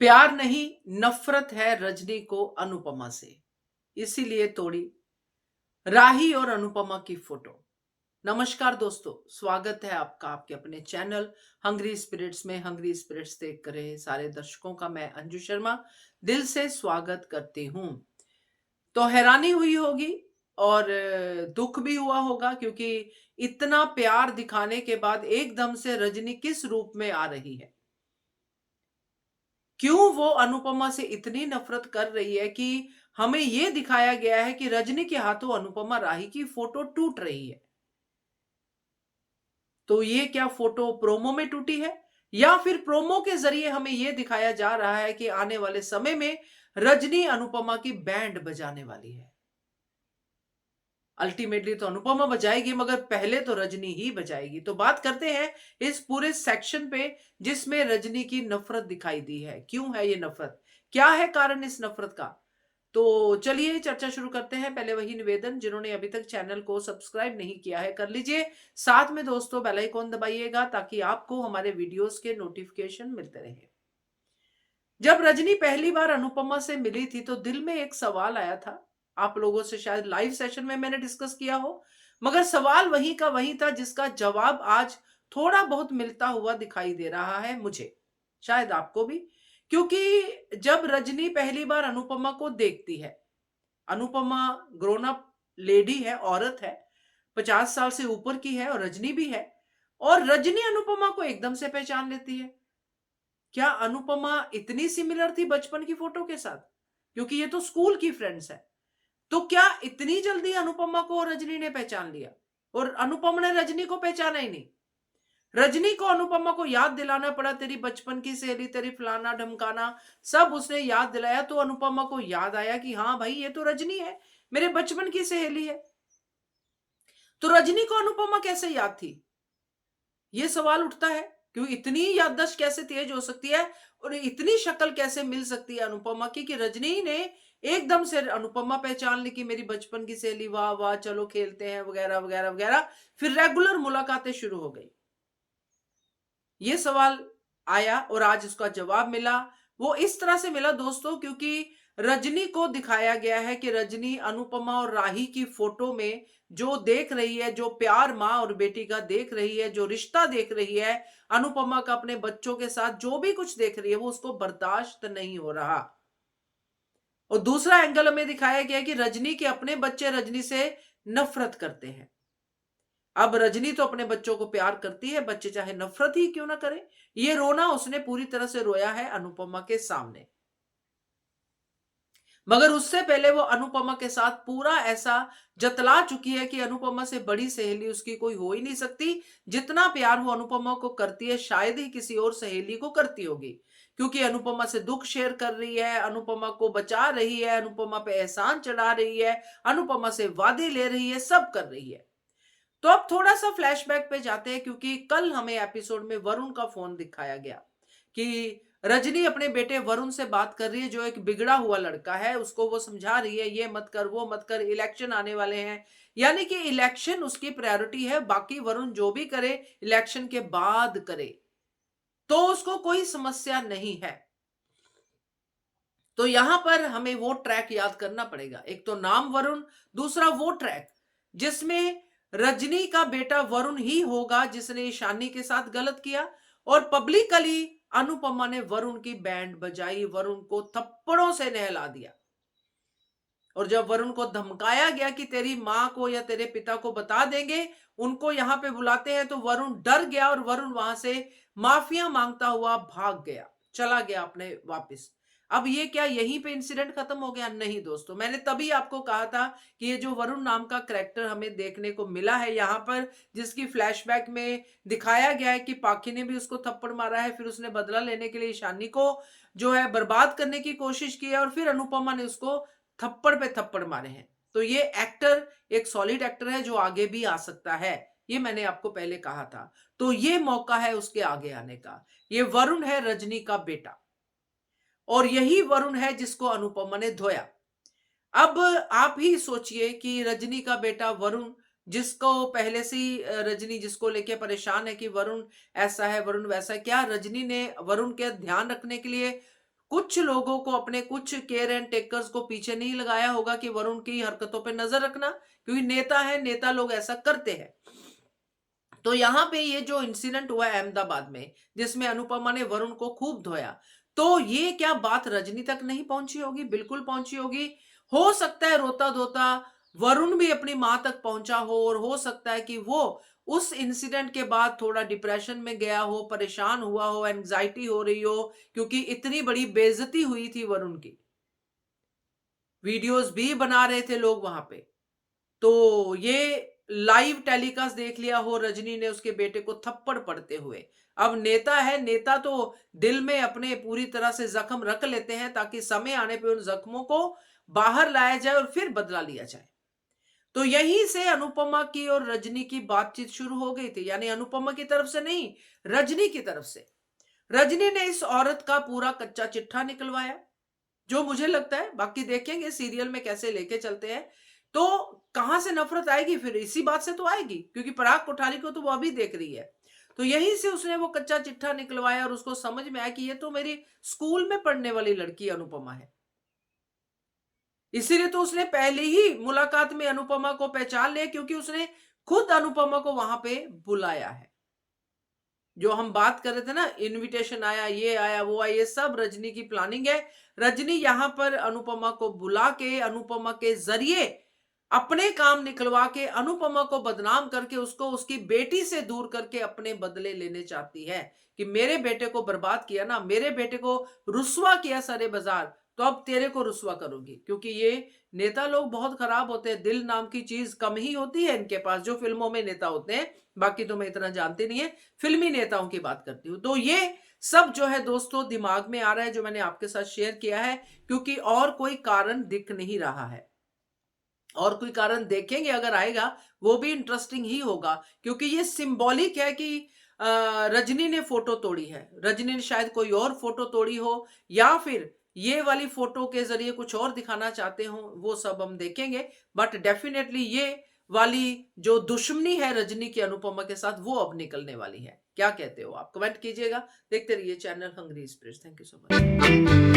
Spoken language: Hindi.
प्यार नहीं, नफरत है रजनी को अनुपमा से, इसीलिए तोड़ी राही और अनुपमा की फोटो। नमस्कार दोस्तों, स्वागत है आपका आपके अपने चैनल हंग्री स्पिरिट्स में। हंग्री स्पिरिट्स देख कर रहे सारे दर्शकों का मैं अंजू शर्मा दिल से स्वागत करती हूं। तो हैरानी हुई होगी और दुख भी हुआ होगा, क्योंकि इतना प्यार दिखाने के बाद एकदम से रजनी किस रूप में आ रही है। क्यों वो अनुपमा से इतनी नफरत कर रही है कि हमें यह दिखाया गया है कि रजनी के हाथों अनुपमा राही की फोटो टूट रही है। तो ये क्या फोटो प्रोमो में टूटी है, या फिर प्रोमो के जरिए हमें यह दिखाया जा रहा है कि आने वाले समय में रजनी अनुपमा की बैंड बजाने वाली है। अल्टीमेटली तो अनुपमा बजाएगी, मगर पहले तो रजनी ही बजाएगी। तो बात करते हैं इस पूरे सेक्शन पे जिसमें रजनी की नफरत दिखाई दी है। क्यों है ये नफरत, क्या है कारण इस नफरत का? तो चलिए चर्चा शुरू करते हैं। पहले वही निवेदन, जिन्होंने अभी तक चैनल को सब्सक्राइब नहीं किया है कर लीजिए। साथ में दोस्तों बेल आइकॉन दबाइएगा ताकि आपको हमारे वीडियोस के नोटिफिकेशन मिलते रहे। जब रजनी पहली बार अनुपमा से मिली थी तो दिल में एक सवाल आया था। आप लोगों से शायद लाइव सेशन में मैंने डिस्कस किया हो, मगर सवाल वही का वही था जिसका जवाब आज थोड़ा बहुत मिलता हुआ दिखाई दे रहा है मुझे, शायद आपको भी। क्योंकि जब रजनी पहली बार अनुपमा को देखती है, अनुपमा ग्रोन अप लेडी है, औरत है, 50 साल से ऊपर की है और रजनी भी है। और रजनी अनुपमा को एकदम से पहचान लेती है। क्या अनुपमा इतनी सिमिलर थी बचपन की फोटो के साथ? क्योंकि ये तो स्कूल की फ्रेंड्स है। तो क्या इतनी जल्दी अनुपमा को रजनी ने पहचान लिया? और अनुपमा ने रजनी को पहचाना ही नहीं। रजनी को अनुपमा को याद दिलाना पड़ा, तेरी बचपन की सहेली, तेरी फलाना ढमकाना, सब उसने याद दिलाया। तो अनुपमा को याद आया कि हाँ भाई, ये तो रजनी है, मेरे बचपन की सहेली है। तो रजनी को अनुपमा कैसे याद थी, ये सवाल उठता है। क्यों इतनी याददाश्त कैसे तेज हो सकती है और इतनी शक्ल कैसे मिल सकती है अनुपमा की कि रजनी ने एकदम से अनुपमा पहचान ली कि मेरी बचपन की सहेली, वाह वाह चलो खेलते हैं वगैरह वगैरह वगैरह। फिर रेगुलर मुलाकातें शुरू हो गई। ये सवाल आया और आज उसका जवाब मिला। वो इस तरह से मिला दोस्तों, क्योंकि रजनी को दिखाया गया है कि रजनी अनुपमा और राही की फोटो में जो देख रही है, जो प्यार माँ और बेटी का देख रही है, जो रिश्ता देख रही है अनुपमा का अपने बच्चों के साथ, जो भी कुछ देख रही है वो उसको बर्दाश्त नहीं हो रहा। और दूसरा एंगल हमें दिखाया गया कि रजनी के अपने बच्चे रजनी से नफरत करते हैं। अब रजनी तो अपने बच्चों को प्यार करती है, बच्चे चाहे नफरत ही क्यों ना करें। ये रोना उसने पूरी तरह से रोया है अनुपमा के सामने, मगर उससे पहले वो अनुपमा के साथ पूरा ऐसा जतला चुकी है कि अनुपमा से बड़ी सहेली उसकी कोई हो ही नहीं सकती। जितना प्यार वो अनुपमा को करती है शायद ही किसी और सहेली को करती होगी, क्योंकि अनुपमा से दुख शेयर कर रही है, अनुपमा को बचा रही है, अनुपमा पे एहसान चढ़ा रही है, अनुपमा से वादे ले रही है, सब कर रही है। तो अब थोड़ा सा फ्लैशबैक पे जाते हैं, क्योंकि कल हमें एपिसोड में वरुण का फोन दिखाया गया कि रजनी अपने बेटे वरुण से बात कर रही है, जो एक बिगड़ा हुआ लड़का है। उसको वो समझा रही है, ये मत कर, वो मत कर, इलेक्शन आने वाले हैं। यानी कि इलेक्शन उसकी प्रायोरिटी है, बाकी वरुण जो भी करे इलेक्शन के बाद करे, तो उसको कोई समस्या नहीं है। तो यहां पर हमें वो ट्रैक याद करना पड़ेगा। एक तो नाम वरुण, दूसरा वो ट्रैक जिसमें रजनी का बेटा वरुण ही होगा जिसने ईशानी के साथ गलत किया। और पब्लिकली अनुपमा ने वरुण की बैंड बजाई, वरुण को थप्पड़ों से नहला दिया। और जब वरुण को धमकाया गया कि तेरी मां को या तेरे पिता को बता देंगे, उनको यहां पे बुलाते हैं, तो वरुण डर गया और वरुण वहां से माफिया मांगता हुआ भाग गया, चला गया अपने वापस। अब ये क्या यहीं पे इंसिडेंट खत्म हो गया? नहीं दोस्तों, मैंने तभी आपको कहा था कि ये जो वरुण नाम का कैरेक्टर हमें देखने को मिला है यहां पर, जिसकी फ्लैशबैक में दिखाया गया है कि पाखी ने भी उसको थप्पड़ मारा है, फिर उसने बदला लेने के लिए ईशानी को जो है बर्बाद करने की कोशिश की है, और फिर अनुपमा ने उसको थप्पड़ पे थप्पड़ मारे हैं। तो ये एक्टर एक सॉलिड एक्टर है जो आगे भी आ सकता है, ये मैंने आपको पहले कहा था। तो ये मौका है उसके आगे आने का। ये वरुण है रजनी का बेटा, और यही वरुण है जिसको अनुपमा ने धोया। अब आप ही सोचिए कि रजनी का बेटा वरुण, जिसको पहले से ही रजनी जिसको लेके परेशान है कि वरुण ऐसा है, वरुण वैसा है, क्या रजनी ने वरुण के ध्यान रखने के लिए कुछ लोगों को, अपने कुछ केयर एंड टेकर्स को पीछे नहीं लगाया होगा कि वरुण की हरकतों पे नजर रखना, क्योंकि नेता है, नेता लोग ऐसा करते हैं। तो यहां पे ये जो इंसिडेंट हुआ है अहमदाबाद में, जिसमें अनुपमा ने वरुण को खूब धोया, तो ये क्या बात रजनी तक नहीं पहुंची होगी? बिल्कुल पहुंची होगी। हो सकता है रोता धोता वरुण भी अपनी मां तक पहुंचा हो, और हो सकता है कि वो उस इंसिडेंट के बाद थोड़ा डिप्रेशन में गया हो, परेशान हुआ हो, एंजाइटी हो रही हो, क्योंकि इतनी बड़ी बेइज्जती हुई थी वरुण की। वीडियोस भी बना रहे थे लोग वहां पे। तो ये लाइव टेलीकास्ट देख लिया हो रजनी ने उसके बेटे को थप्पड़ पड़ते हुए। अब नेता है, नेता तो दिल में अपने पूरी तरह से जख्म रख लेते हैं, ताकि समय आने पे उन जख्मों को बाहर लाया जाए और फिर बदला लिया जाए। तो यहीं से अनुपमा की और रजनी की बातचीत शुरू हो गई थी, यानी अनुपमा की तरफ से नहीं, रजनी की तरफ से। रजनी ने इस औरत का पूरा कच्चा चिट्ठा निकलवाया, जो मुझे लगता है, बाकी देखेंगे सीरियल में कैसे लेके चलते हैं। तो कहां से नफरत आएगी? फिर इसी बात से तो आएगी, क्योंकि पराग कोठारी को तो वो अभी देख रही है। तो यहीं से उसने वो कच्चा चिट्ठा निकलवाया, और उसको समझ में आया कि ये तो मेरी स्कूल में पढ़ने वाली लड़की अनुपमा है। इसीलिए तो उसने पहले ही मुलाकात में अनुपमा को पहचान लिया, क्योंकि उसने खुद अनुपमा को वहां पे बुलाया है। जो हम बात कर रहे थे ना, इनविटेशन आया, ये आया, वो आया, ये सब रजनी की प्लानिंग है। रजनी यहां पर अनुपमा को बुला के, अनुपमा के जरिए अपने काम निकलवा के, अनुपमा को बदनाम करके, उसको उसकी बेटी से दूर करके अपने बदले लेने चाहती है कि मेरे बेटे को बर्बाद किया ना, मेरे बेटे को रुस्वा किया सारे बाजार, तो अब तेरे को रुस्वा करूंगी। क्योंकि ये नेता लोग बहुत खराब होते हैं, दिल नाम की चीज कम ही होती है इनके पास, जो फिल्मों में नेता होते हैं। बाकी तो मैं इतना जानती नहीं है, फिल्मी नेताओं की बात करती हूँ। तो ये सब जो है दोस्तों दिमाग में आ रहा है, जो मैंने आपके साथ शेयर किया है, क्योंकि और कोई कारण दिख नहीं रहा है। और कोई कारण देखेंगे अगर आएगा, वो भी इंटरेस्टिंग ही होगा, क्योंकि ये सिंबॉलिक है कि रजनी ने फोटो तोड़ी है। रजनी ने शायद कोई और फोटो तोड़ी हो, या फिर ये वाली फोटो के जरिए कुछ और दिखाना चाहते हो, वो सब हम देखेंगे। बट डेफिनेटली ये वाली जो दुश्मनी है रजनी की अनुपमा के साथ, वो अब निकलने वाली है। क्या कहते हो आप? कमेंट कीजिएगा। देखते रहिए channel hungry express. Thank you so much.